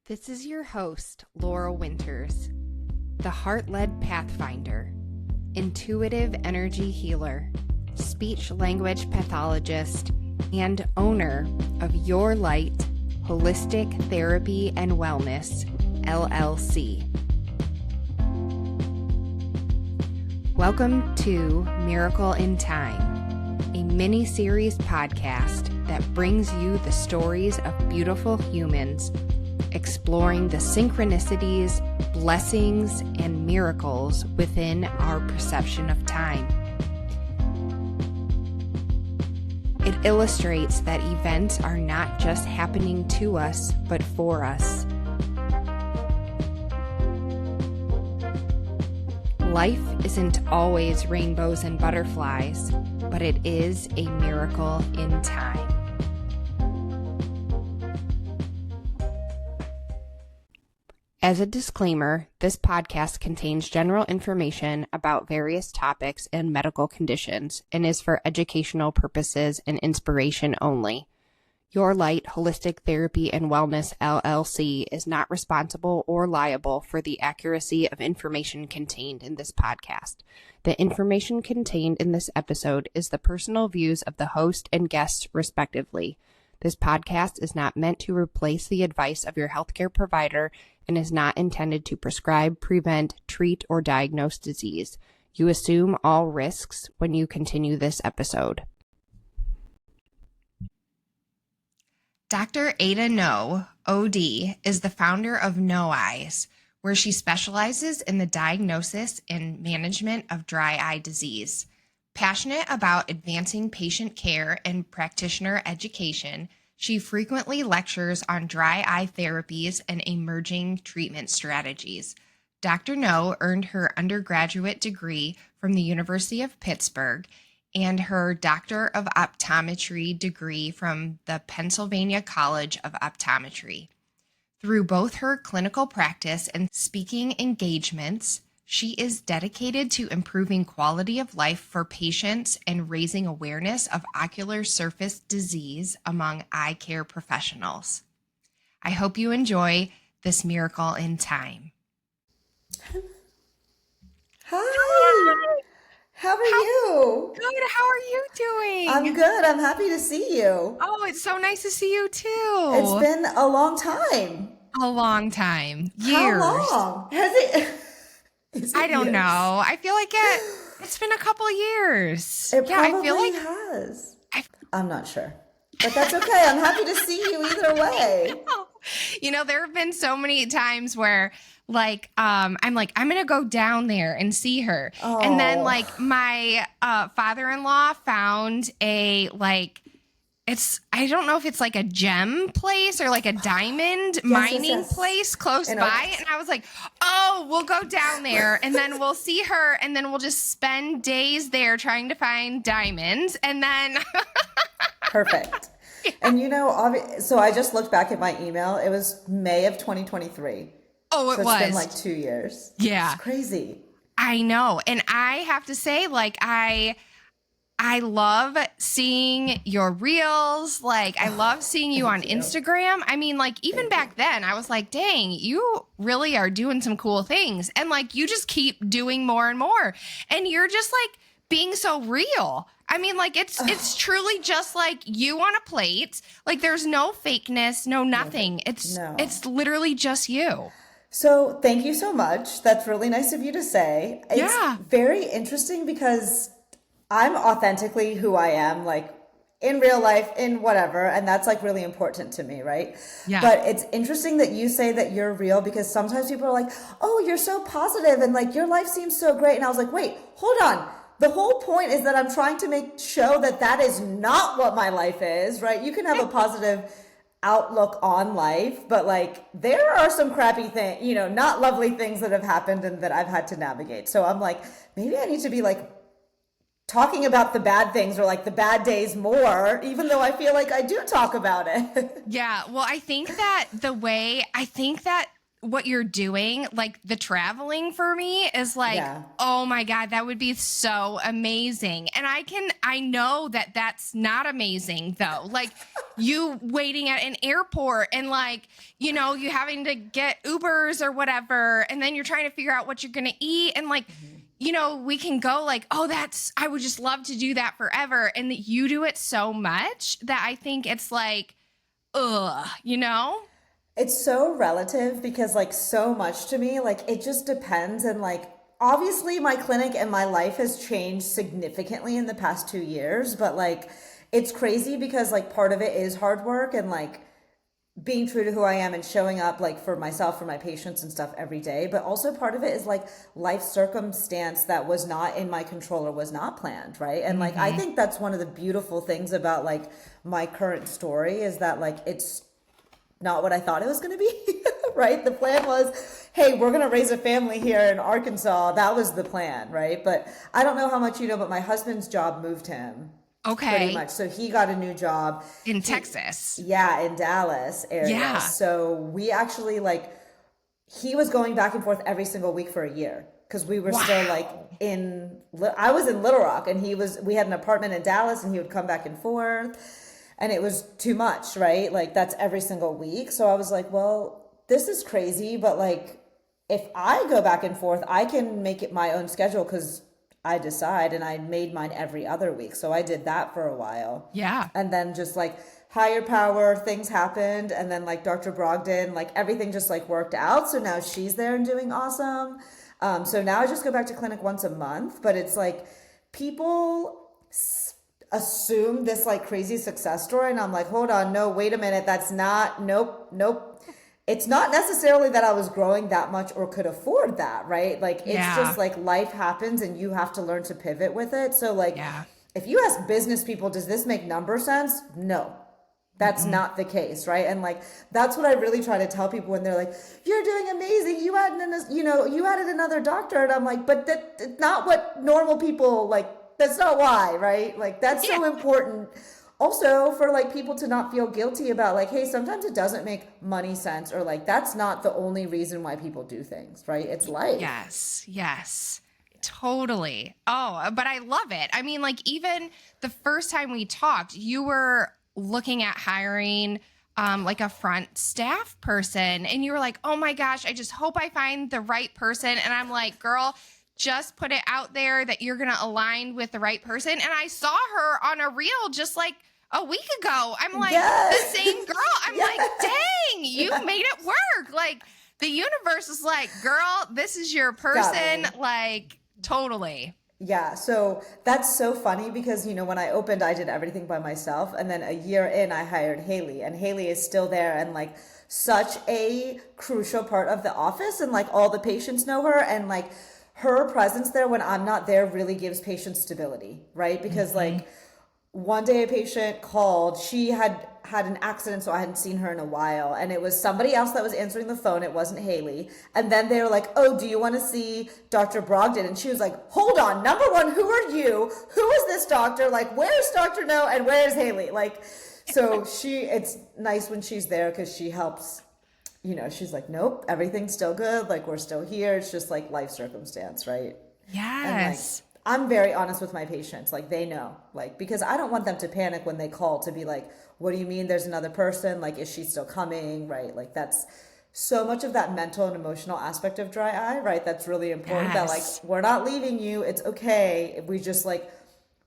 This is your host, Laura Winters, the heart-led pathfinder, intuitive energy healer, speech-language pathologist, and owner of Your Light Holistic Therapy and Wellness, LLC. Welcome to Miracle in Time, a mini-series podcast that brings you the stories of beautiful humans exploring the synchronicities, blessings, and miracles within our perception of time. It illustrates that events are not just happening to us, but for us. Life isn't always rainbows and butterflies, but it is a miracle in time. As a disclaimer, this podcast contains general information about various topics and medical conditions and is for educational purposes and inspiration only. Your Light Holistic Therapy and Wellness, LLC is not responsible or liable for the accuracy of information contained in this podcast. The information contained in this episode is the personal views of the host and guests, respectively. This podcast is not meant to replace the advice of your healthcare provider and is not intended to prescribe, prevent, treat, or diagnose disease. You assume all risks when you continue this episode. Dr. Ada Noh, OD, is the founder of Noh Eyes, where she specializes in the diagnosis and management of dry eye disease. Passionate about advancing patient care and practitioner education, she frequently lectures on dry eye therapies and emerging treatment strategies. Dr. Noh earned her undergraduate degree from the University of Pittsburgh and her Doctor of Optometry degree from the Pennsylvania College of Optometry. Through both her clinical practice and speaking engagements, she is dedicated to improving quality of life for patients and raising awareness of ocular surface disease among eye care professionals. I hope you enjoy this miracle in time. Hi. How are you? Good. How are you doing? I'm good. I'm happy to see you. Oh, it's so nice to see you too. It's been a long time. A long time. Years. How long? Has it? I don't know. I feel like it's been a couple years. It probably I feel like has. I'm not sure. But that's okay. I'm happy to see you either way. You know, there have been so many times where I'm going to go down there and see her. Oh. And then my father-in-law found I don't know if it's like a gem place or like a diamond mining place close by. And I was like, oh, we'll go down there and then we'll see her and then we'll just spend days there trying to find diamonds. And then. Perfect. Yeah. And so I just looked back at my email. It was May of 2023. Oh, so it's been like 2 years. Yeah. It's crazy. I know. And I have to say, I love seeing your reels. I love seeing you on Instagram. I mean, even back then, I was like, dang, you really are doing some cool things. And you just keep doing more and more. And you're just being so real. I mean, it's truly just you on a plate. There's no fakeness, no nothing. It's literally just you. So thank you so much. That's really nice of you to say. It's very interesting because I'm authentically who I am, in real life, in whatever. And that's really important to me, right? Yeah. But it's interesting that you say that you're real because sometimes people are like, oh, you're so positive and your life seems so great. And I was like, wait, hold on. The whole point is that I'm trying to show that is not what my life is, right? You can have a positive outlook on life, but there are some crappy things, not lovely things that have happened and that I've had to navigate. So I'm maybe I need to be talking about the bad things or the bad days more, even though I feel I do talk about it. Yeah. Well, I think that what you're doing, like the traveling for me is like, Yeah. oh my God, that would be so amazing. And I know that that's not amazing though. Like you waiting at an airport and like, you know, you having to get Ubers or whatever. And then you're trying to figure out what you're going to eat. And like, you know, we can go like, oh, I would just love to do that forever. And that you do it so much that I think it's like, ugh, you know? It's so relative because like so much to me, like it just depends. And like, obviously my clinic and my life has changed significantly in the past 2 years, but like, it's crazy because like part of it is hard work and like being true to who I am and showing up like for myself, for my patients and stuff every day. But also part of it is like life circumstance that was not in my control or was not planned. Right. And like, I think that's one of the beautiful things about like my current story is that like, it's not what I thought it was going to be, right? The plan was, hey, we're going to raise a family here in Arkansas. That was the plan, right? But I don't know how much you know, but my husband's job moved him. Okay. Pretty much. So he got a new job. In Texas. Yeah, in Dallas area. Yeah. So we actually like, he was going back and forth every single week for a year because we were still like I was in Little Rock and we had an apartment in Dallas and he would come back and forth. And it was too much, right? Like that's every single week. So I was like, well, this is crazy. But like, if I go back and forth, I can make it my own schedule because I decide, and I made mine every other week. So I did that for a while. Yeah. And then just like higher power, things happened. And then like Dr. Brogdon, like everything just like worked out. So now she's there and doing awesome. So now I just go back to clinic once a month, but it's like people assume this like crazy success story. And I'm like, hold on, no, wait a minute. That's not, nope. It's not necessarily that I was growing that much or could afford that, right? Like, it's just like life happens and you have to learn to pivot with it. So like, if you ask business people, does this make number sense? No, that's not the case, right? And like, that's what I really try to tell people when they're like, you're doing amazing. You added another doctor. And I'm like, but that's not what normal people like. That's not why, right? Like, that's so important. Also, for like people to not feel guilty about like, hey, sometimes it doesn't make money sense, or like that's not the only reason why people do things, right? It's life. Yes, totally. Oh, but I love it. I mean, like even the first time we talked, you were looking at hiring like a front staff person, and you were like, oh my gosh, I just hope I find the right person. And I'm like, girl, just put it out there that you're going to align with the right person. And I saw her on a reel just like a week ago. I'm like, the same girl. I'm like, dang, you made it work. Like the universe is like, girl, this is your person. Like totally. Yeah. So that's so funny because, you know, when I opened, I did everything by myself. And then a year in, I hired Haley, and Haley is still there and like such a crucial part of the office. And like all the patients know her, and like her presence there when I'm not there really gives patients stability, right? Because like one day a patient called, she had an accident, so I hadn't seen her in a while, and it was somebody else that was answering the phone. It wasn't Haley. And then they were like, oh, do you want to see Dr. Brogdon? And she was like, hold on, number one, who are you? Who is this doctor? Like, where's Dr. No and where's Haley? Like, so it's nice when she's there because she helps. You know, she's like, nope, everything's still good. Like, we're still here. It's just like life circumstance, right? Yes. And like, I'm very honest with my patients. Like, they know, like, because I don't want them to panic when they call to be like, what do you mean there's another person? Like, is she still coming? Right? Like, that's so much of that mental and emotional aspect of dry eye, right? That's really important. That like, we're not leaving you. It's okay. We just like,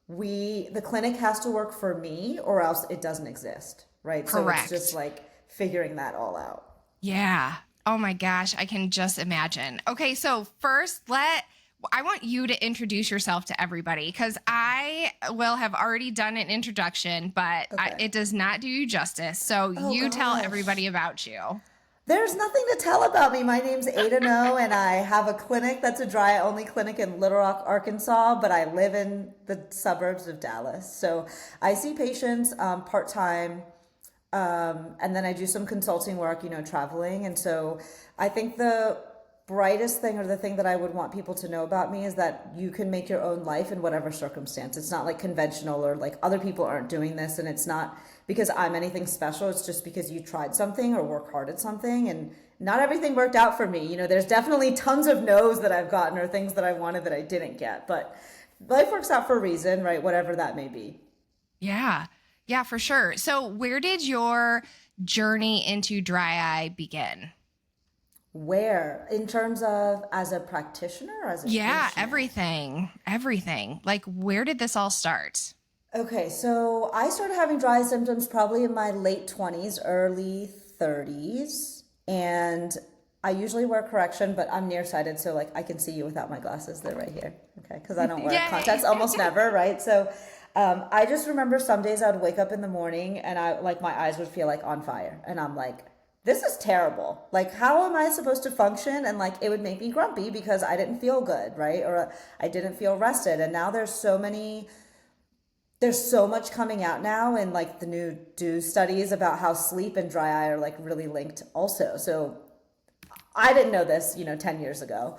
the clinic has to work for me or else it doesn't exist, right? Correct. So it's just like figuring that all out. Yeah. Oh my gosh. I can just imagine. Okay. So first, I want you to introduce yourself to everybody because I will have already done an introduction, but it does not do you justice. So tell everybody about you. There's nothing to tell about me. My name's Ada Noh, and I have a clinic that's a dry only clinic in Little Rock, Arkansas, but I live in the suburbs of Dallas. So I see patients part-time. And then I do some consulting work, you know, traveling. And so I think the brightest thing, or the thing that I would want people to know about me, is that you can make your own life in whatever circumstance. It's not like conventional, or like other people aren't doing this, and it's not because I'm anything special. It's just because you tried something or work hard at something, and not everything worked out for me. You know, there's definitely tons of no's that I've gotten, or things that I wanted that I didn't get, but life works out for a reason, right? Whatever that may be. Yeah. Yeah, for sure. So where did your journey into dry eye begin? Where? In terms of as a practitioner or as a patient? Everything. Like, where did this all start? Okay, so I started having dry eye symptoms probably in my late 20s, early 30s. And I usually wear correction, but I'm nearsighted, so like I can see you without my glasses. They're right here. Okay, because I don't wear Yay. contacts almost never, right? So I just remember some days I'd wake up in the morning and my eyes would feel like on fire. And I'm like, this is terrible. Like, how am I supposed to function? And like, it would make me grumpy because I didn't feel good, right? Or I didn't feel rested. And now there's so much coming out now in like the new studies about how sleep and dry eye are like really linked also. So I didn't know this, 10 years ago.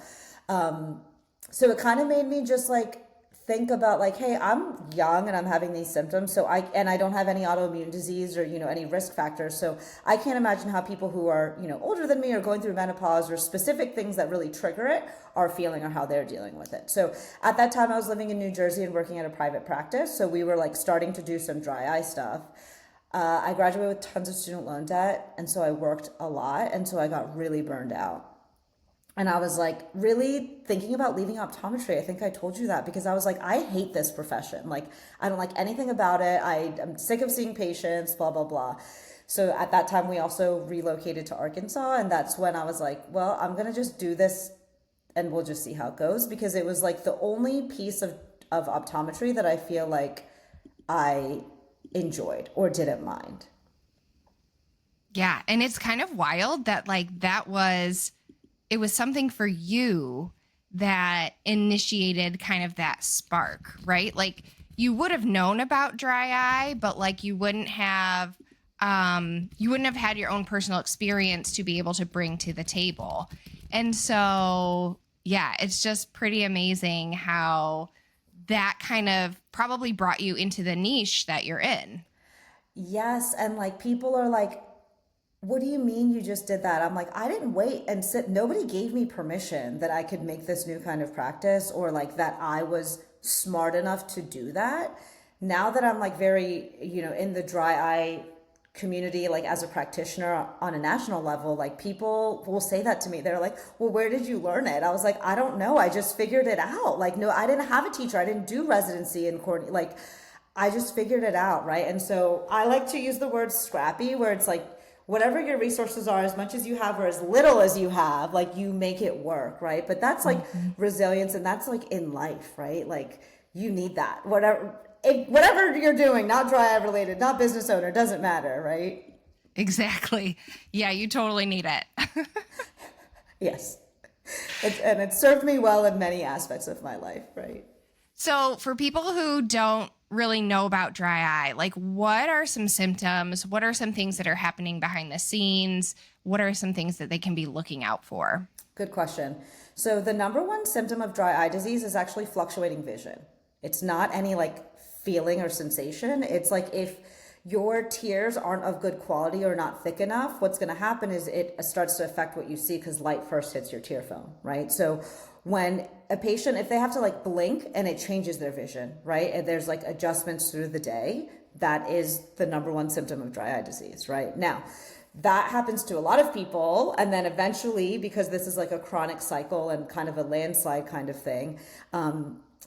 So it kind of made me just like think about like, hey, I'm young and I'm having these symptoms. So I don't have any autoimmune disease or, any risk factors. So I can't imagine how people who are, older than me or going through menopause or specific things that really trigger it are feeling, or how they're dealing with it. So at that time I was living in New Jersey and working at a private practice. So we were like starting to do some dry eye stuff. I graduated with tons of student loan debt. And so I worked a lot. And so I got really burned out. And I was like really thinking about leaving optometry. I think I told you that, because I was like, I hate this profession. Like, I don't like anything about it. I'm sick of seeing patients, blah, blah, blah. So at that time, we also relocated to Arkansas. And that's when I was like, well, I'm going to just do this and we'll just see how it goes. Because it was like the only piece of optometry that I feel like I enjoyed or didn't mind. Yeah. And it's kind of wild that like it was something for you that initiated kind of that spark, right? Like you would have known about dry eye, but like you wouldn't have had your own personal experience to be able to bring to the table. And so, yeah, it's just pretty amazing how that kind of probably brought you into the niche that you're in. Yes. And like people are like, what do you mean you just did that? I'm like, I didn't wait and sit. Nobody gave me permission that I could make this new kind of practice, or like that I was smart enough to do that. Now that I'm like very, in the dry eye community, like as a practitioner on a national level, like people will say that to me. They're like, well, where did you learn it? I was like, I don't know. I just figured it out. Like, no, I didn't have a teacher. I didn't do residency in Corny. Like, I just figured it out. Right. And so I like to use the word scrappy, where it's like, whatever your resources are, as much as you have or as little as you have, like you make it work, right? But that's like resilience, and that's like in life, right? Like you need that. Whatever you're doing, not dry eye related, not business owner, doesn't matter, right? Exactly. Yeah, you totally need it. Yes. And it served me well in many aspects of my life, right? So for people who don't really know about dry eye, like what are some symptoms? What are some things that are happening behind the scenes? What are some things that they can be looking out for? Good question. So the number one symptom of dry eye disease is actually fluctuating vision. It's not any like feeling or sensation. It's like if your tears aren't of good quality or not thick enough, what's going to happen is it starts to affect what you see, because light first hits your tear film, right? So when a patient, if they have to like blink and it changes their vision, right? And there's like adjustments through the day, that is the number one symptom of dry eye disease, right? Now, that happens to a lot of people. And then eventually, because this is like a chronic cycle and kind of a landslide kind of thing,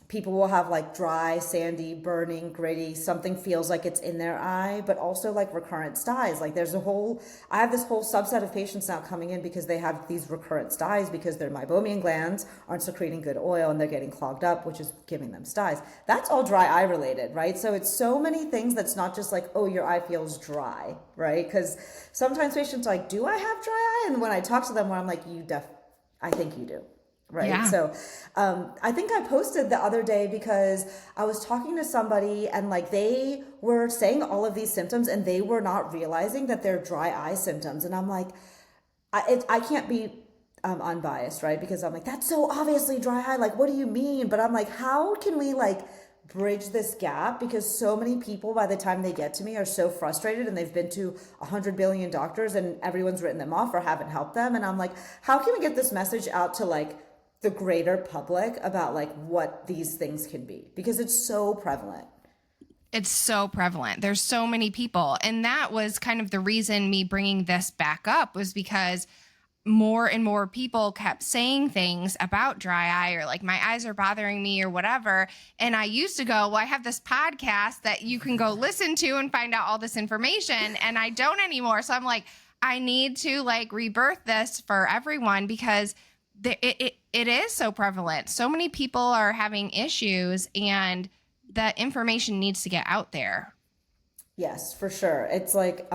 people will have like dry, sandy, burning, gritty, something feels like it's in their eye, but also like recurrent styes. Like I have this whole subset of patients now coming in because they have these recurrent styes because their meibomian glands aren't secreting good oil and they're getting clogged up, which is giving them styes. That's all dry eye related, right? So it's so many things that's not just like, oh, your eye feels dry, right? Because sometimes patients are like, do I have dry eye? And when I talk to them, I'm like, I think you do. Right. Yeah. So I think I posted the other day because I was talking to somebody and like they were saying all of these symptoms and they were not realizing that they're dry eye symptoms. And I'm like, unbiased, right? Because I'm like, that's so obviously dry eye. Like, what do you mean? But I'm like, how can we like bridge this gap? Because so many people, by the time they get to me, are so frustrated, and they've been to 100 billion doctors and everyone's written them off or haven't helped them. And I'm like, how can we get this message out to like the greater public about like what these things can be? Because it's so prevalent. It's so prevalent. There's so many people. And that was kind of the reason me bringing this back up, was because more and more people kept saying things about dry eye, or like, my eyes are bothering me or whatever. And I used to go, well, I have this podcast that you can go listen to and find out all this information. And I don't anymore. So I'm like, I need to like rebirth this for everyone, because it is so prevalent. So many people are having issues, and that information needs to get out there. Yes, for sure. It's like,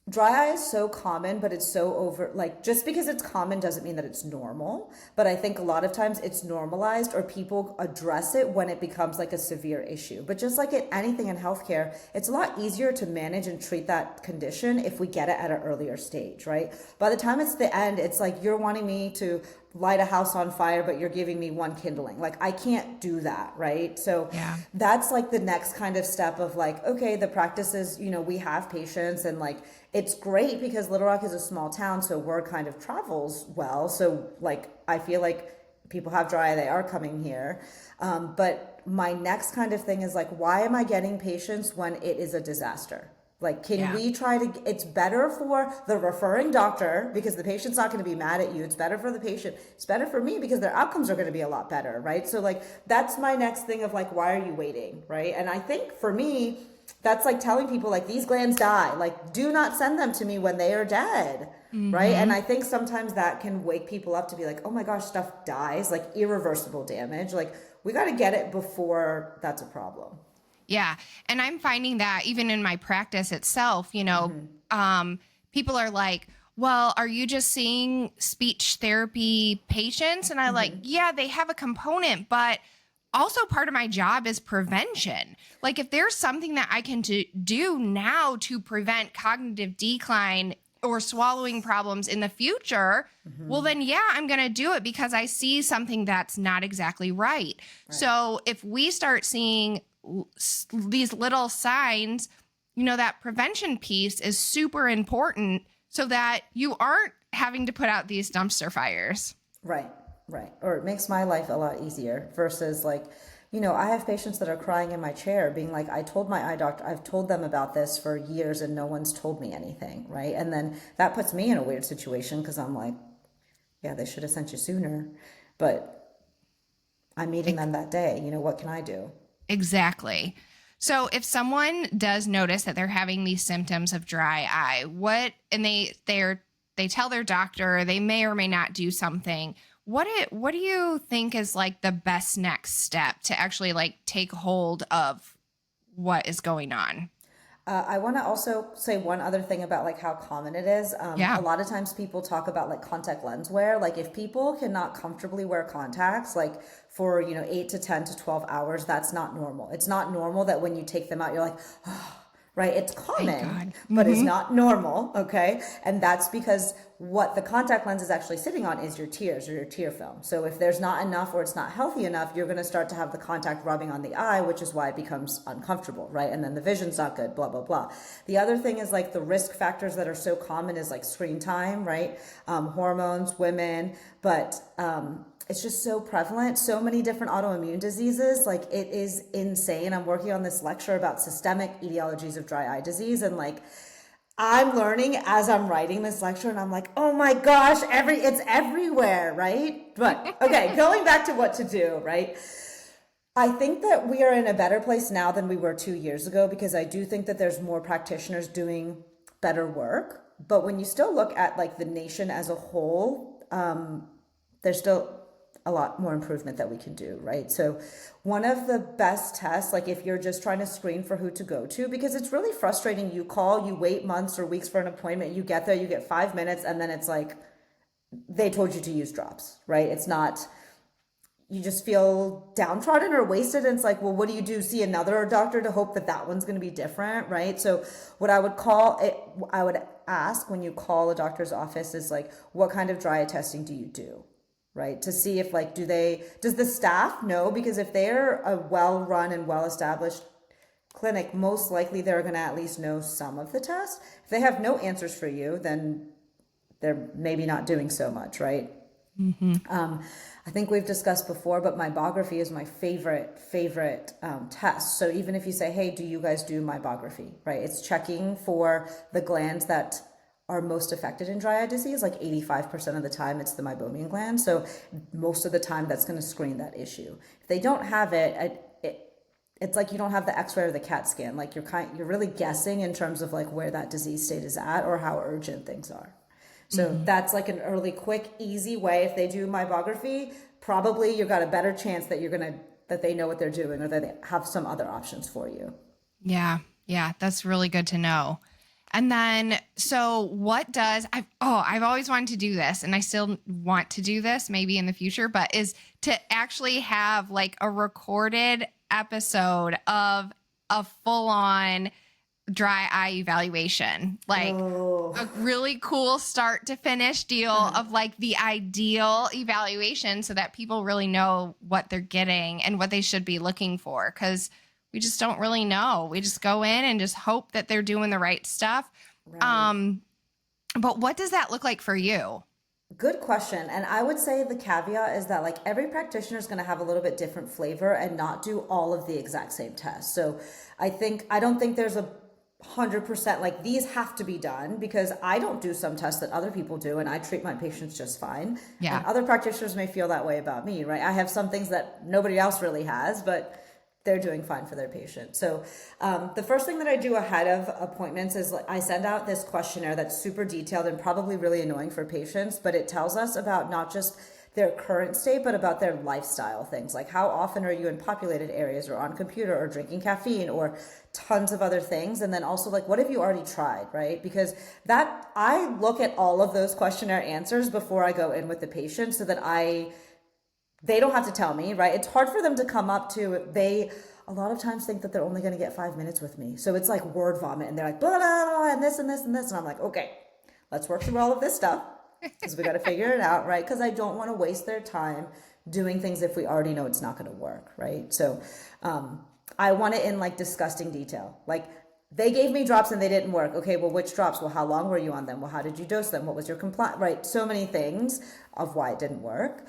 dry eye is so common, but it's so over, like, just because it's common doesn't mean that it's normal. But I think a lot of times it's normalized, or people address it when it becomes like a severe issue. But just like anything in healthcare, it's a lot easier to manage and treat that condition if we get it at an earlier stage, right? By the time it's the end, it's like you're wanting me to light a house on fire, but you're giving me one kindling. Like, I can't do that, right? So yeah, that's like the next kind of step of like, okay, the practices, you know, we have patients, and like, it's great because Little Rock is a small town, so word kind of travels well. So like, I feel like people have dry eye, they are coming here. But my next kind of thing is like, why am I getting patients when it is a disaster? Like, can we try to, it's better for the referring doctor because the patient's not going to be mad at you. It's better for the patient. It's better for me because their outcomes are going to be a lot better, right? So like, that's my next thing of like, why are you waiting, right? And I think for me, that's like telling people like, these glands die. Like, do not send them to me when they are dead, right? And I think sometimes that can wake people up to be like, oh my gosh, stuff dies, like irreversible damage. Like, we got to get it before that's a problem. Yeah. And I'm finding that even in my practice itself, you know, people are like, well, are you just seeing speech therapy patients? And I like, yeah, they have a component, but also part of my job is prevention. Like, if there's something that I can do now to prevent cognitive decline or swallowing problems in the future, well, then, yeah, I'm going to do it because I see something that's not exactly right. So if we start seeing these little signs, you know, that prevention piece is super important so that you aren't having to put out these dumpster fires. Right. Or it makes my life a lot easier versus like, you know, I have patients that are crying in my chair being like, I told my eye doctor, I've told them about this for years and no one's told me anything, right? And then that puts me in a weird situation because I'm like, yeah, they should have sent you sooner, but I'm meeting them that day. You know, what can I do? Exactly. So if someone does notice that they're having these symptoms of dry eye, they tell their doctor, they may or may not do something. What do you think is like the best next step to actually like take hold of what is going on? I want to also say one other thing about like how common it is. A lot of times people talk about like contact lens wear. Like, if people cannot comfortably wear contacts, like for, you know, 8 to 10 to 12 hours, that's not normal. It's not normal that when you take them out, you're like, oh, right? It's common, but it's not normal. Okay. And that's because what the contact lens is actually sitting on is your tears or your tear film. So if there's not enough or it's not healthy enough, you're going to start to have the contact rubbing on the eye, which is why it becomes uncomfortable, right? And then the vision's not good, blah, blah, blah. The other thing is like the risk factors that are so common is like screen time, right? Hormones, women, but, it's just so prevalent. So many different autoimmune diseases. Like, it is insane. I'm working on this lecture about systemic etiologies of dry eye disease. And like, I'm learning as I'm writing this lecture, and I'm like, oh my gosh, it's everywhere, right? But okay, going back to what to do, right? I think that we are in a better place now than we were 2 years ago, because I do think that there's more practitioners doing better work. But when you still look at like the nation as a whole, there's still a lot more improvement that we can do, right? So one of the best tests, like if you're just trying to screen for who to go to, because it's really frustrating. You call, you wait months or weeks for an appointment, you get there, you get 5 minutes, and then it's like, they told you to use drops, right? It's not, you just feel downtrodden or wasted. And it's like, well, what do you do? See another doctor to hope that that one's going to be different, right? So what I would call it, I would ask when you call a doctor's office is like, what kind of dry eye testing do you do? Right? To see if like, does the staff know? Because if they're a well-run and well-established clinic, most likely they're going to at least know some of the tests. If they have no answers for you, then they're maybe not doing so much, right? I think we've discussed before, but mybography is my favorite test. So even if you say, hey, do you guys do mybography, right? It's checking for the glands that are most affected in dry eye disease. Like 85% of the time, it's the meibomian gland. So most of the time, that's going to screen that issue. If they don't have it, it's like you don't have the X-ray or the CAT scan. Like you're really guessing in terms of like where that disease state is at or how urgent things are. So that's like an early, quick, easy way. If they do mybography, probably you've got a better chance that that they know what they're doing or that they have some other options for you. Yeah. Yeah. That's really good to know. And then, so what does, I've always wanted to do this, and I still want to do this maybe in the future, but is to actually have like a recorded episode of a full on dry eye evaluation, like a really cool start to finish deal of like the ideal evaluation so that people really know what they're getting and what they should be looking for. 'Cause we just don't really know. We just go in and just hope that they're doing the right stuff. Right. But what does that look like for you? Good question. And I would say the caveat is that like every practitioner is going to have a little bit different flavor and not do all of the exact same tests. So I don't think there's 100% like these have to be done, because I don't do some tests that other people do and I treat my patients just fine. Yeah. And other practitioners may feel that way about me, right? I have some things that nobody else really has, but they're doing fine for their patient. So the first thing that I do ahead of appointments is I send out this questionnaire that's super detailed and probably really annoying for patients, but it tells us about not just their current state, but about their lifestyle things. Like how often are you in populated areas or on computer or drinking caffeine or tons of other things. And then also like, what have you already tried, right? Because I look at all of those questionnaire answers before I go in with the patient so that they don't have to tell me, right? It's hard for them to come up to, they a lot of times think that they're only going to get 5 minutes with me. So it's like word vomit and they're like, blah, blah, blah, and this and this and this. And I'm like, okay, let's work through all of this stuff because we got to figure it out, right? Because I don't want to waste their time doing things if we already know it's not going to work, right? So I want it in like disgusting detail. Like they gave me drops and they didn't work. Okay, well, which drops? Well, how long were you on them? Well, how did you dose them? What was your compliance? Right? So many things of why it didn't work.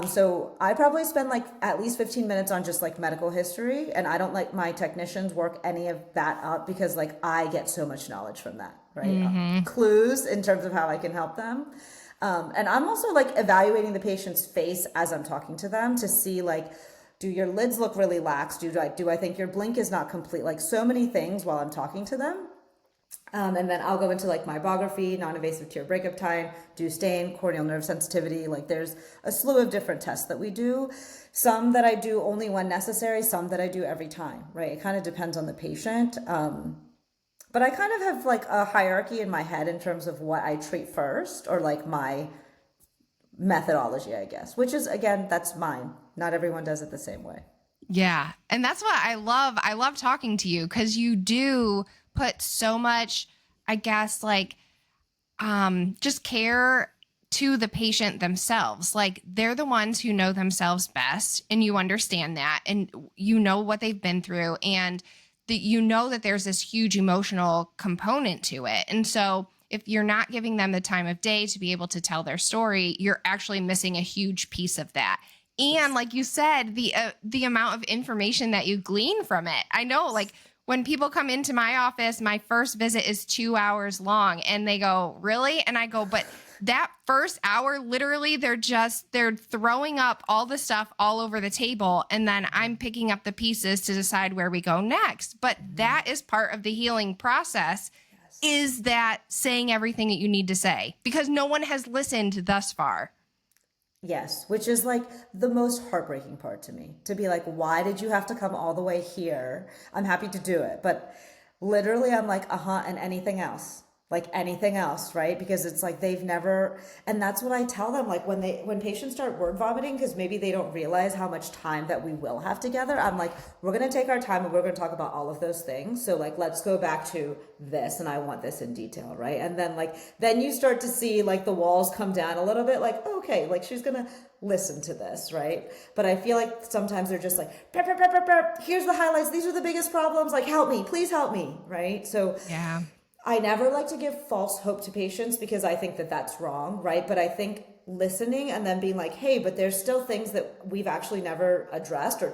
So I probably spend like at least 15 minutes on just like medical history. And I don't like my technicians work any of that up because like I get so much knowledge from that, right? Clues in terms of how I can help them. And I'm also like evaluating the patient's face as I'm talking to them to see like, do your lids look really lax? Do I think your blink is not complete? Like so many things while I'm talking to them. And then I'll go into like mybography, non-invasive tear breakup time, do stain, corneal nerve sensitivity. Like there's a slew of different tests that we do. Some that I do only when necessary, some that I do every time, right? It kind of depends on the patient. But I kind of have like a hierarchy in my head in terms of what I treat first or like my methodology, I guess, which is, again, that's mine. Not everyone does it the same way. Yeah. And that's what I love. I love talking to you because you do put so much, I guess, like, just care to the patient themselves. Like they're the ones who know themselves best and you understand that and you know what they've been through and that you know that there's this huge emotional component to it. And so if you're not giving them the time of day to be able to tell their story, you're actually missing a huge piece of that. And like you said, the amount of information that you glean from it. I know, like when people come into my office, my first visit is 2 hours long and they go, really? And I go, but that first hour, literally, they're throwing up all the stuff all over the table. And then I'm picking up the pieces to decide where we go next. But that is part of the healing process. Is that saying everything that you need to say because no one has listened thus far. Yes, which is like the most heartbreaking part to me, to be like, why did you have to come all the way here? I'm happy to do it. But literally I'm like, and anything else? like anything else, right? Because it's like they've never, and that's what I tell them, like when patients start word vomiting, because maybe they don't realize how much time that we will have together, I'm like, we're going to take our time and we're going to talk about all of those things. So like, let's go back to this, and I want this in detail, right? And then like, then you start to see like the walls come down a little bit, like, okay, like she's going to listen to this, right? But I feel like sometimes they're just like, burp, burp, burp, burp, burp. Here's the highlights, these are the biggest problems, like help me, please help me, right? So yeah. I never like to give false hope to patients because I think that that's wrong, right? But I think listening and then being like, hey, but there's still things that we've actually never addressed or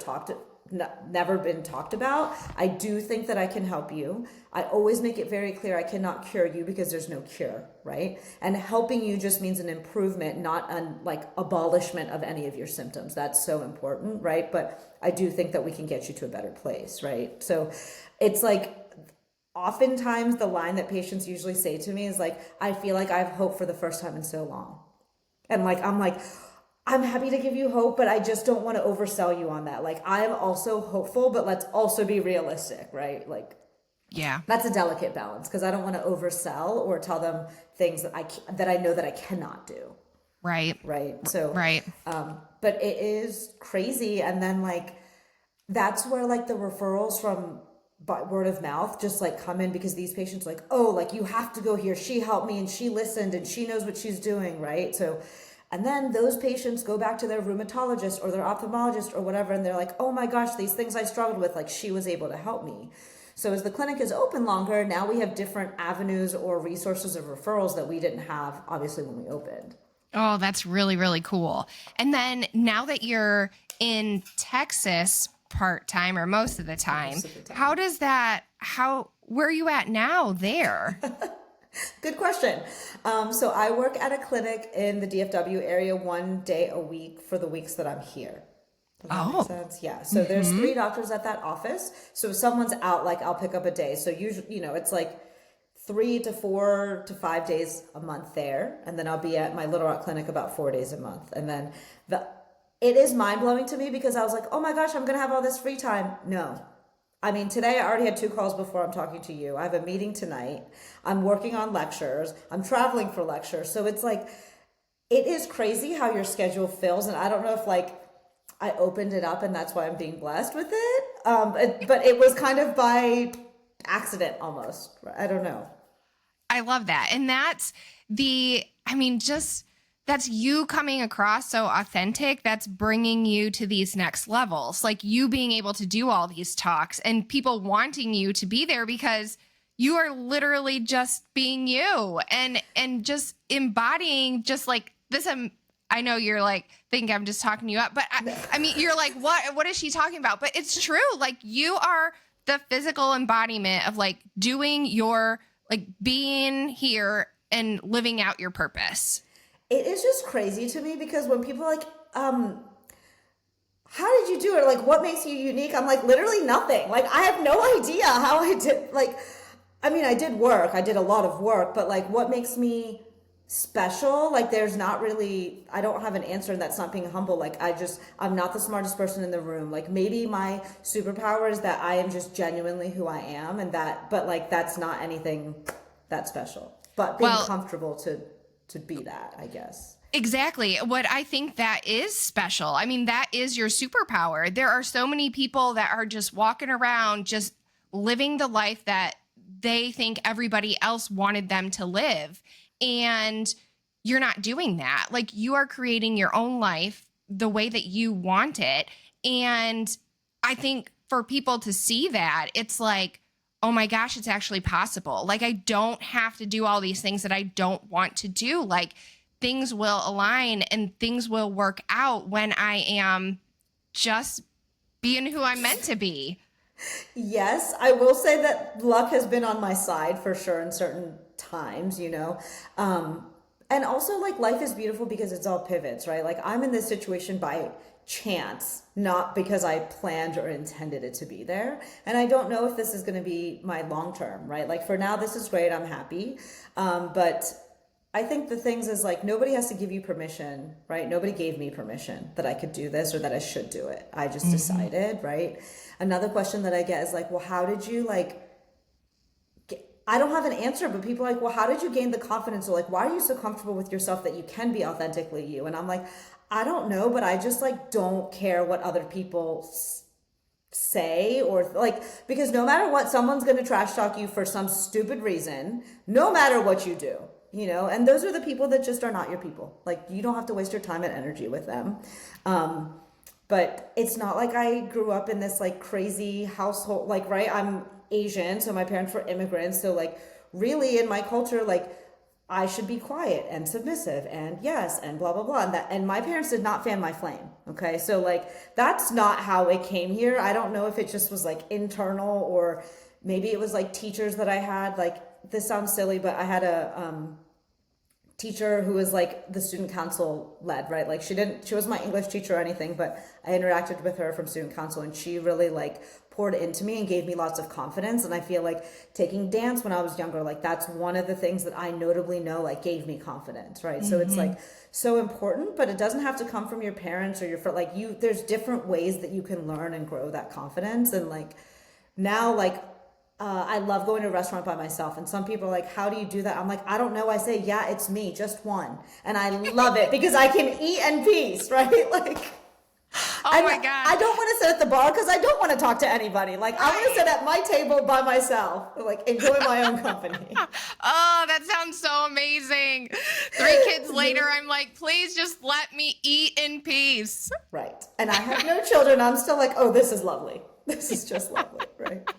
never been talked about. I do think that I can help you. I always make it very clear I cannot cure you because there's no cure, right? And helping you just means an improvement, not like abolishment of any of your symptoms. That's so important, right? But I do think that we can get you to a better place, right? So it's like, oftentimes the line that patients usually say to me is like, I feel like I have hope for the first time in so long. And like, I'm happy to give you hope, but I just don't want to oversell you on that. Like, I'm also hopeful, but let's also be realistic, right? Like, yeah, that's a delicate balance because I don't want to oversell or tell them things that I know that I cannot do. Right. Right. So, right. But it is crazy. And then like, that's where like the referrals from by word of mouth just like come in, because these patients like, oh, like you have to go here. She helped me and she listened and she knows what she's doing, right? So, and then those patients go back to their rheumatologist or their ophthalmologist or whatever, and they're like, oh my gosh, these things I struggled with, like she was able to help me. So as the clinic is open longer, now we have different avenues or resources of referrals that we didn't have, obviously, when we opened. Oh, that's really, really cool. And then now that you're in Texas part-time or most of the time, where are you at now there? Good question. So I work at a clinic in the DFW area 1 day a week for the weeks that I'm here. Does that make sense? Yeah. So there's 3 doctors at that office. So if someone's out, like I'll pick up a day. So usually, it's like 3 to 4 to 5 days a month there. And then I'll be at my Little Rock clinic about 4 days a month. And then it is mind blowing to me because I was like, oh my gosh, I'm going to have all this free time. No. I mean, today I already had 2 calls before I'm talking to you. I have a meeting tonight. I'm working on lectures. I'm traveling for lectures. So it's like, it is crazy how your schedule fills. And I don't know if like I opened it up and that's why I'm being blessed with it. But it was kind of by accident almost. I don't know. I love that. And that's that's you coming across so authentic. That's bringing you to these next levels. Like you being able to do all these talks and people wanting you to be there because you are literally just being you and just embodying just like this. I know you're like, think I'm just talking you up, but I mean, you're like, what is she talking about? But it's true. Like you are the physical embodiment of like doing your, like being here and living out your purpose. It is just crazy to me because when people are like, how did you do it? Like, what makes you unique? I'm like, literally nothing. Like, I have no idea how I did. Like, I mean, I did work. I did a lot of work, but like, what makes me special? Like, there's not really, I don't have an answer, and that's not being humble. Like, I'm not the smartest person in the room. Like, maybe my superpower is that I am just genuinely who I am, but like, that's not anything that special. But being comfortable to be that, I guess. Exactly. What I think that is special. I mean, that is your superpower. There are so many people that are just walking around, just living the life that they think everybody else wanted them to live. And you're not doing that. Like you are creating your own life the way that you want it. And I think for people to see that, it's like, oh my gosh, it's actually possible. Like I don't have to do all these things that I don't want to do. Like things will align and things will work out when I am just being who I'm meant to be. Yes, I will say that luck has been on my side for sure in certain times, and also like life is beautiful because it's all pivots, right? Like I'm in this situation by chance, not because I planned or intended it to be there. And I don't know if this is going to be my long term, right? Like for now, this is great. I'm happy. But I think the things is like, nobody has to give you permission, right? Nobody gave me permission that I could do this or that I should do it. I just decided, right? Another question that I get is like, well, how did you I don't have an answer, but people are like, well, how did you gain the confidence? Or like, why are you so comfortable with yourself that you can be authentically you? And I'm like, I don't know, but I just like don't care what other people say, or like, because no matter what, someone's going to trash talk you for some stupid reason, no matter what you do, you know. And those are the people that just are not your people. Like, you don't have to waste your time and energy with them. But it's not like I grew up in this like crazy household, like, right, I'm Asian, so my parents were immigrants, so like really in my culture, like I should be quiet and submissive and yes and blah blah blah, and that, and my parents did not fan my flame. Okay, so like that's not how it came here. I don't know if it just was like internal, or maybe it was like teachers that I had. Like, this sounds silly, but I had a teacher who was like the student council led, right? Like, she was my English teacher or anything, but I interacted with her from student council, and she really like poured into me and gave me lots of confidence. And I feel like taking dance when I was younger, like that's one of the things that I notably know like gave me confidence, right? So it's like so important, but it doesn't have to come from your parents or your friend. Like, there's different ways that you can learn and grow that confidence. And like now, like I love going to a restaurant by myself, and some people are like, how do you do that? I'm like, I don't know. I say, yeah, it's me, just one. And I love it because I can eat in peace, right? Like, oh my God. I don't want to sit at the bar because I don't want to talk to anybody. Like, I want to sit at my table by myself, like enjoy my own company. Oh, that sounds so amazing. 3 kids later, I'm like, please just let me eat in peace. Right. And I have no children. I'm still like, oh, this is lovely. This is just lovely, right?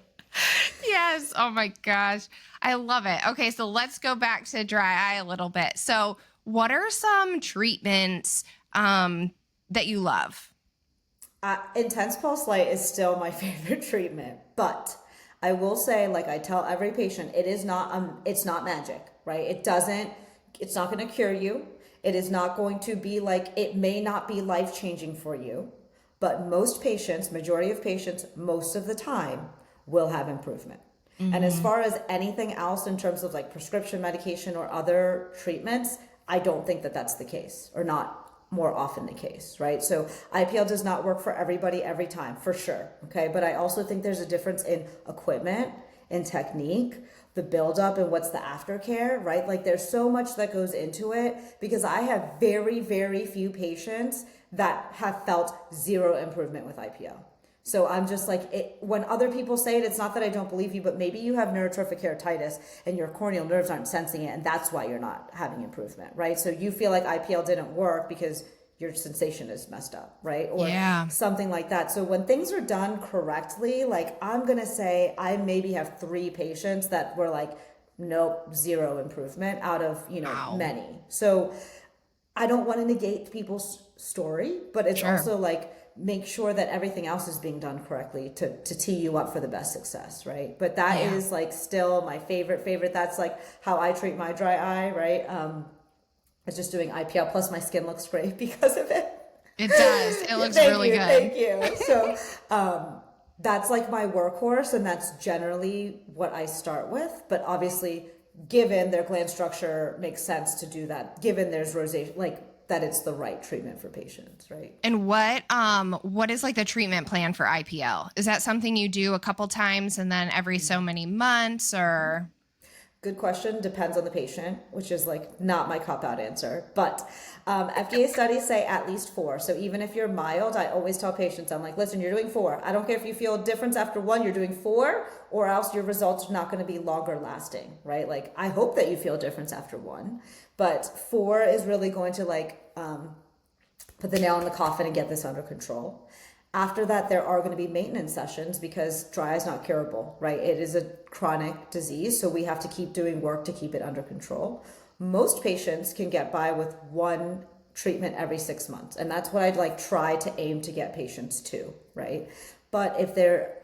Yes. Oh my gosh. I love it. Okay. So let's go back to dry eye a little bit. So what are some treatments that you love? Intense pulse light is still my favorite treatment, but I will say, like I tell every patient, it's not magic, right? It's not going to cure you. It is not going to be like, it may not be life-changing for you, but most patients, majority of patients, most of the time will have improvement. And as far as anything else in terms of like prescription medication or other treatments, I don't think that that's the case, or not more often the case, right? So IPL does not work for everybody every time, for sure, okay? But I also think there's a difference in equipment, in technique, the buildup, and what's the aftercare, right? Like, there's so much that goes into it, because I have very, very few patients that have felt zero improvement with IPL. So I'm just like, when other people say it, it's not that I don't believe you, but maybe you have neurotrophic keratitis and your corneal nerves aren't sensing it, and that's why you're not having improvement, right? So you feel like IPL didn't work because your sensation is messed up, right? Or something like that. So when things are done correctly, like, I'm going to say I maybe have 3 patients that were like, nope, zero improvement out of, many. So I don't want to negate people's story, but it's also like, make sure that everything else is being done correctly to tee you up for the best success, right? But that is like still my favorite. That's like how I treat my dry eye, right? It's just doing IPL, plus my skin looks great because of it. It does. It looks really good. Thank you. So that's like my workhorse, and that's generally what I start with. But obviously, given their gland structure, makes sense to do that, given there's rosacea, like, that it's the right treatment for patients, right? And what is like the treatment plan for IPL? Is that something you do a couple times and then every so many months, or? Good question. Depends on the patient, which is like not my cop-out answer. But FDA studies say at least 4. So even if you're mild, I always tell patients, I'm like, listen, you're doing 4. I don't care if you feel a difference after 1, you're doing 4, or else your results are not going to be longer lasting, right? Like, I hope that you feel a difference after 1, but 4 is really going to like put the nail in the coffin and get this under control. After that, there are going to be maintenance sessions, because dry eye is not curable, right? It is a chronic disease, so we have to keep doing work to keep it under control. Most patients can get by with 1 treatment every 6 months, and that's what I'd like try to aim to get patients to, right? But if they're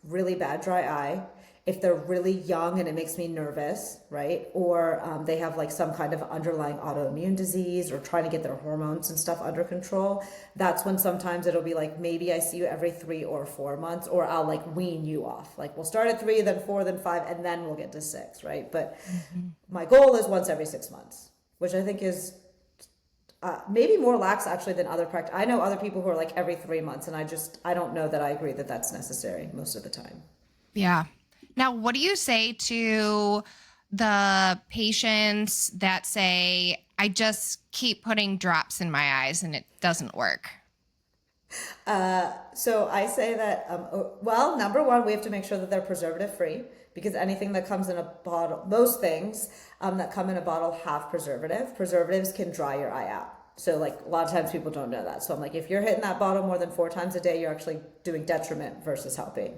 really bad dry eye, if they're really young and it makes me nervous, right? Or they have like some kind of underlying autoimmune disease, or trying to get their hormones and stuff under control, that's when sometimes it'll be like, maybe I see you every 3 or 4 months, or I'll like wean you off. Like, we'll start at 3, then 4, then 5, and then we'll get to 6, right? But my goal is once every 6 months, which I think is maybe more lax actually than other practice. I know other people who are like every 3 months, and I don't know that I agree that that's necessary most of the time. Yeah. Now, what do you say to the patients that say, I just keep putting drops in my eyes and it doesn't work? So I say that, well, number one, we have to make sure that they're preservative free because anything that comes in a bottle, most things that come in a bottle have preservative. Preservatives can dry your eye out. So like a lot of times people don't know that. So I'm like, if you're hitting that bottle more than 4 times a day, you're actually doing detriment versus helping.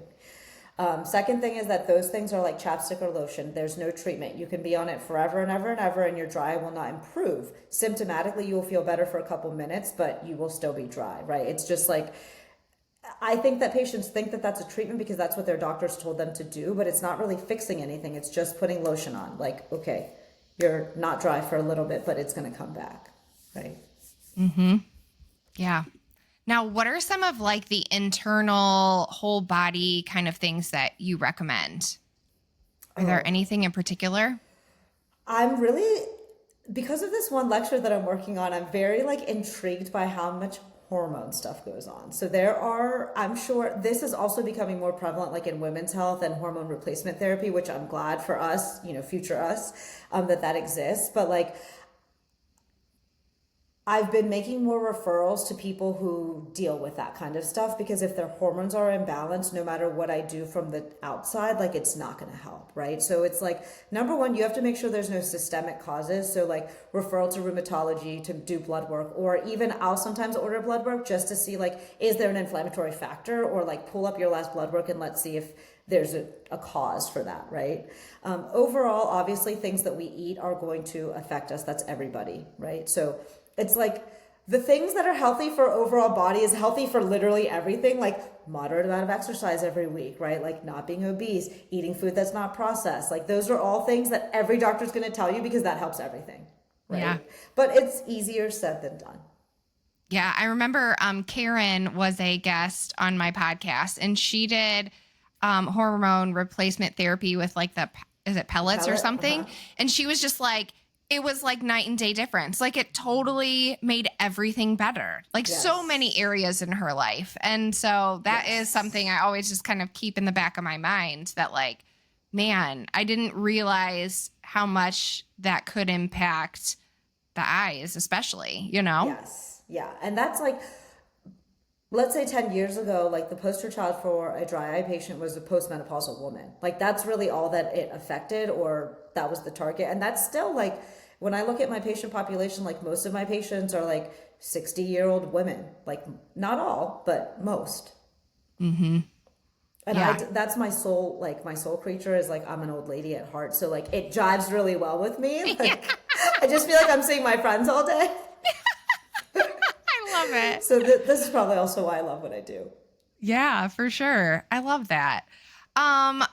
Second thing is that those things are like chapstick or lotion. There's no treatment. You can be on it forever and ever and ever, and your dry eye will not improve. Symptomatically, you will feel better for a couple minutes, but you will still be dry, right? It's just like, I think that patients think that that's a treatment because that's what their doctors told them to do, but it's not really fixing anything. It's just putting lotion on. Like, okay, you're not dry for a little bit, but it's going to come back, right? Mm-hmm. Yeah. Now, what are some of like the internal whole body kind of things that you recommend? Are there anything in particular? I'm really, because of this one lecture that I'm working on, I'm very like intrigued by how much hormone stuff goes on. So there are, I'm sure this is also becoming more prevalent like in women's health and hormone replacement therapy, which I'm glad for us, future us, that exists. But like, I've been making more referrals to people who deal with that kind of stuff because if their hormones are imbalanced, no matter what I do from the outside, like it's not going to help, right? So it's like, number one, you have to make sure there's no systemic causes. So like referral to rheumatology to do blood work, or even I'll sometimes order blood work just to see like, is there an inflammatory factor, or like pull up your last blood work and let's see if there's a cause for that, right? Overall, obviously things that we eat are going to affect us. That's everybody, right? So it's like the things that are healthy for overall body is healthy for literally everything, like moderate amount of exercise every week, right? Like not being obese, eating food that's not processed. Like those are all things that every doctor's going to tell you because that helps everything, right? Yeah. But it's easier said than done. Yeah. I remember Karen was a guest on my podcast and she did hormone replacement therapy with like is it pellets or something? Uh-huh. And she was just like, it was like night and day difference. Like it totally made everything better. Like so many areas in her life. And so that is something I always just kind of keep in the back of my mind that like, man, I didn't realize how much that could impact the eyes, especially, Yes. Yeah. And that's like, let's say 10 years ago, like the poster child for a dry eye patient was a postmenopausal woman. Like that's really all that it affected, or that was the target. And that's still like, when I look at my patient population, like most of my patients are like 60-year-old women, like not all, but most. Mm-hmm. And that's my soul, like my soul creature is like, I'm an old lady at heart. So like it jives really well with me. Like I just feel like I'm seeing my friends all day. I love it. So this is probably also why I love what I do. Yeah, for sure. I love that.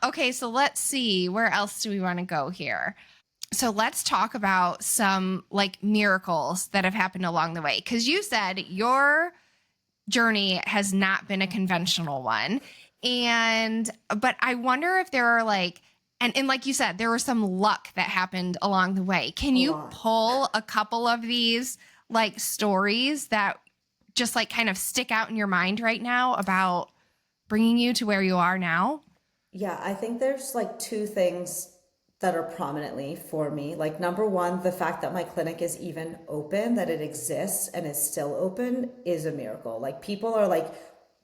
Okay, so let's see. Where else do we want to go here? So let's talk about some like miracles that have happened along the way. Because you said your journey has not been a conventional one. But I wonder if there are like, and like you said, there was some luck that happened along the way. Can you pull a couple of these like stories that just like kind of stick out in your mind right now about bringing you to where you are now? Yeah, I think there's like 2 things that are prominently for me. Like number one, the fact that my clinic is even open, that it exists and is still open is a miracle. Like people are like,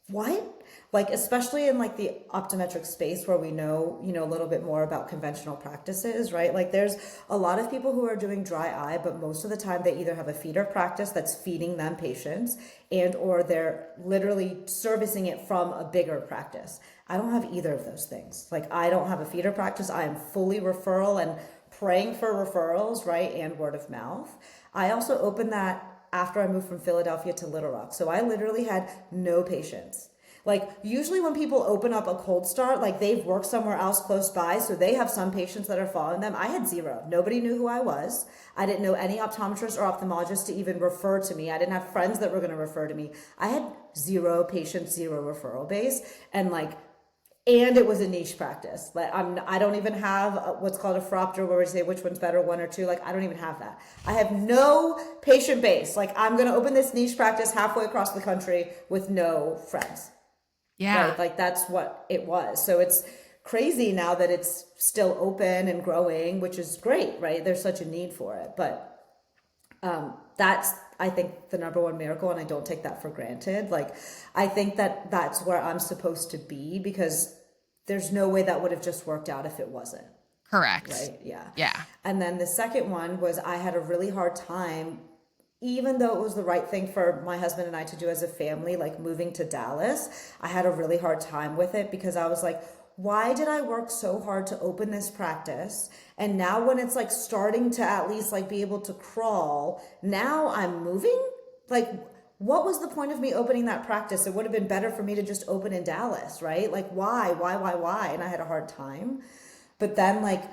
what? Like, especially in like the optometric space where we know, a little bit more about conventional practices, right? Like there's a lot of people who are doing dry eye, but most of the time they either have a feeder practice that's feeding them patients or they're literally servicing it from a bigger practice. I don't have either of those things. Like I don't have a feeder practice. I am fully referral and praying for referrals, right? And word of mouth. I also opened that after I moved from Philadelphia to Little Rock. So I literally had no patients. Like usually when people open up a cold start, like they've worked somewhere else close by. So they have some patients that are following them. I had 0. Nobody knew who I was. I didn't know any optometrist or ophthalmologist to even refer to me. I didn't have friends that were going to refer to me. I had 0 patients, 0 referral base. And it was a niche practice. Like I don't even have what's called a phoropter where we say which one's better, 1 or 2. Like I don't even have that. I have no patient base. Like I'm going to open this niche practice halfway across the country with no friends. Yeah. Right? Like that's what it was. So it's crazy now that it's still open and growing, which is great, right? There's such a need for it. But that's, I think, the number one miracle, and I don't take that for granted. Like, I think that that's where I'm supposed to be, because there's no way that would have just worked out if it wasn't. Correct. Right? Yeah. Yeah. And then the second one was I had a really hard time, even though it was the right thing for my husband and I to do as a family, like moving to Dallas, I had a really hard time with it, because I was like, why did I work so hard to open this practice? And now when it's like starting to at least like be able to crawl, now I'm moving? Like, what was the point of me opening that practice? It would have been better for me to just open in Dallas, right? Like, why? And I had a hard time. But then like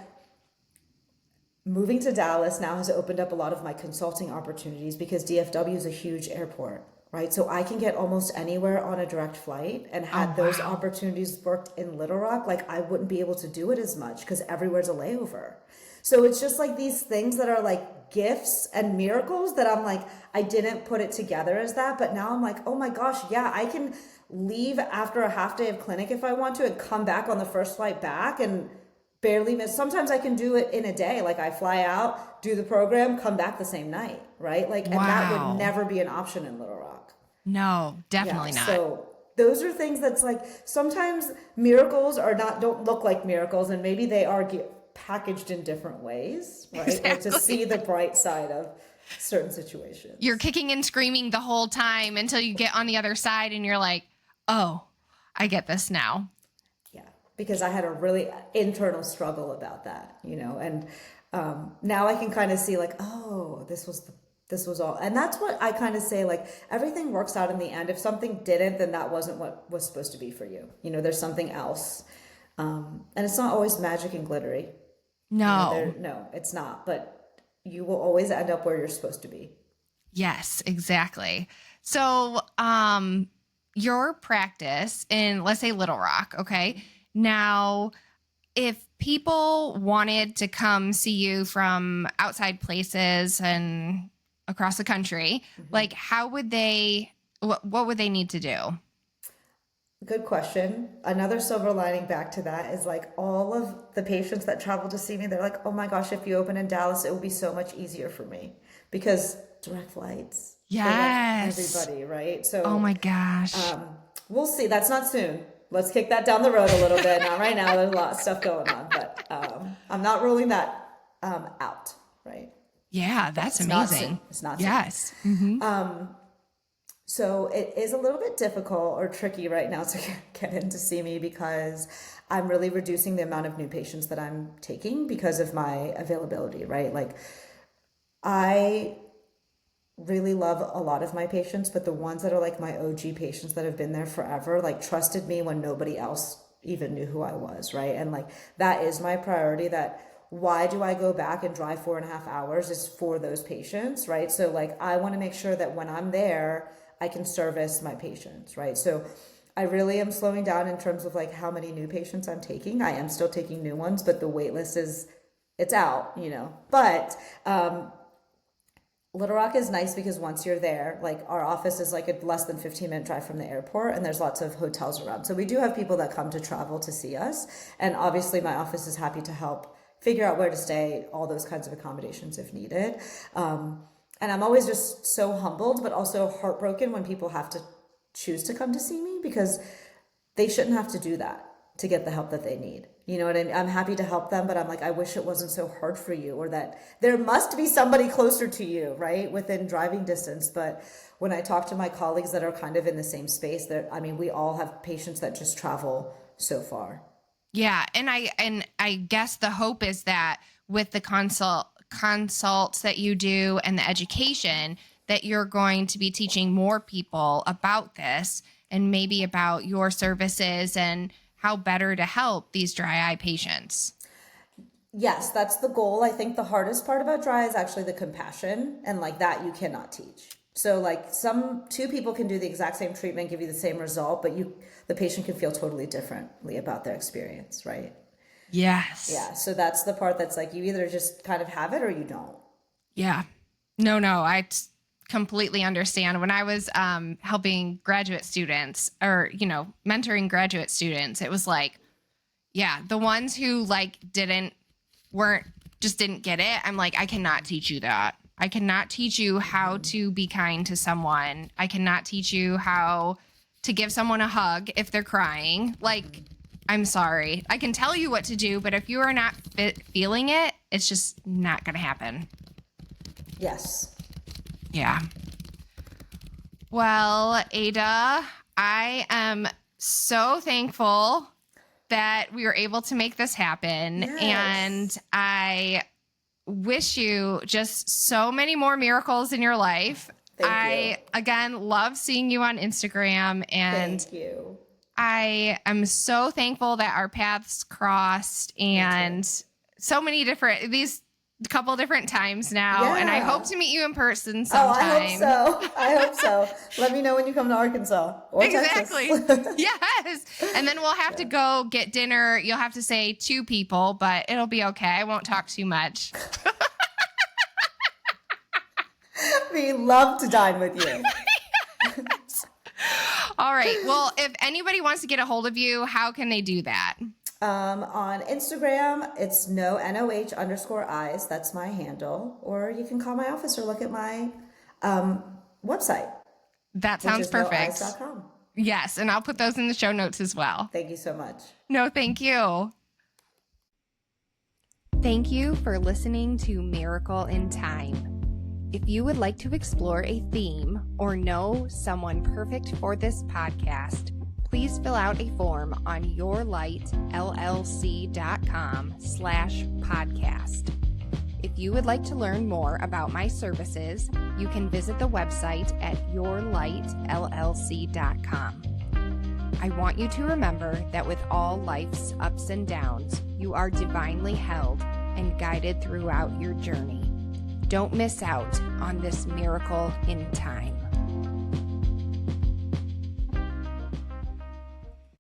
moving to Dallas now has opened up a lot of my consulting opportunities, because DFW is a huge airport, right? So I can get almost anywhere on a direct flight, and had those opportunities worked in Little Rock, like I wouldn't be able to do it as much, because everywhere's a layover. So it's just like these things that are like gifts and miracles that I'm like, I didn't put it together as that, but now I'm like, oh my gosh, yeah, I can leave after a half day of clinic if I want to, and come back on the first flight back and barely miss. Sometimes I can do it in a day. Like I fly out, do the program, come back the same night, right? Like, and that would never be an option in Little Rock. No, definitely not. So those are things that's like, sometimes miracles don't look like miracles, and maybe they are packaged in different ways, right? Exactly. Like to see the bright side of certain situations. You're kicking and screaming the whole time until you get on the other side and you're like, oh, I get this now. Yeah, because I had a really internal struggle about that, and now I can kind of see like, oh, this was all. And that's what I kind of say, like, everything works out in the end. If something didn't, then that wasn't what was supposed to be for you. There's something else. And it's not always magic and glittery. No. No, it's not. But you will always end up where you're supposed to be. Yes, exactly. So your practice in, let's say, Little Rock, okay? Now, if people wanted to come see you from outside places and across the country, like how would they, what would they need to do? Good question. Another silver lining back to that is like all of the patients that travel to see me, they're like, oh my gosh, if you open in Dallas, it will be so much easier for me, because direct flights. Yes. Everybody, right? So, oh my gosh. We'll see. That's not soon. Let's kick that down the road a little bit. Not right now. There's a lot of stuff going on, but I'm not ruling that out, right? Yeah, that's amazing. It's not. Yes. So it is a little bit difficult or tricky right now to get in to see me, because I'm really reducing the amount of new patients that I'm taking because of my availability, right? Like, I really love a lot of my patients, but the ones that are like my OG patients that have been there forever, like trusted me when nobody else even knew who I was, right? And like, that is my priority. That why do I go back and drive 4.5 hours is for those patients, right? So like, I want to make sure that when I'm there, I can service my patients, right? So I really am slowing down in terms of like how many new patients I'm taking. I am still taking new ones, but the wait list it's out, But Little Rock is nice because once you're there, like our office is like a less than 15-minute drive from the airport, and there's lots of hotels around. So we do have people that come to travel to see us. And obviously my office is happy to help figure out where to stay, all those kinds of accommodations if needed. And I'm always just so humbled, but also heartbroken when people have to choose to come to see me, because they shouldn't have to do that to get the help that they need. You know what I mean? I'm happy to help them, but I'm like, I wish it wasn't so hard for you, or that there must be somebody closer to you, right? Within driving distance. But when I talk to my colleagues that are kind of in the same space, we all have patients that just travel so far. Yeah. And I guess the hope is that with the consults that you do and the education, that you're going to be teaching more people about this, and maybe about your services and how better to help these dry eye patients. Yes, that's the goal. I think the hardest part about dry is actually the compassion, and like that you cannot teach. So like two people can do the exact same treatment, give you the same result, but the patient can feel totally differently about their experience, right? Yes. Yeah. So that's the part that's like, you either just kind of have it or you don't. Yeah. No, I completely understand. When I was helping graduate students, or, mentoring graduate students, it was like, Yeah. The ones who like didn't get it. I'm like, I cannot teach you that. I cannot teach you how to be kind to someone. I cannot teach you how to give someone a hug if they're crying. Like, I'm sorry. I can tell you what to do, but if you are not feeling it, it's just not going to happen. Yes. Yeah. Well, Ada, I am so thankful that we were able to make this happen. Yes. And I wish you just so many more miracles in your life. Thank you. Again, love seeing you on Instagram. And thank you. I am so thankful that our paths crossed and so many different, these couple different times now. Yeah. And I hope to meet you in person sometime. I hope so. Let me know when you come to Arkansas or Exactly. Texas. Yes. And then we'll have to go get dinner. You'll have to say 2 people, but it'll be okay. I won't talk too much. We love to dine with you. Yes. All right. Well, if anybody wants to get a hold of you, how can they do that? On Instagram, it's Noh_eyes. That's my handle. Or you can call my office or look at my website. That sounds perfect. noheyes.com. Yes. And I'll put those in the show notes as well. Thank you so much. No, thank you. Thank you for listening to Miracle in Time. If you would like to explore a theme or know someone perfect for this podcast, please fill out a form on yourlightllc.com/podcast. If you would like to learn more about my services, you can visit the website at yourlightllc.com. I want you to remember that with all life's ups and downs, you are divinely held and guided throughout your journey. Don't miss out on this miracle in time.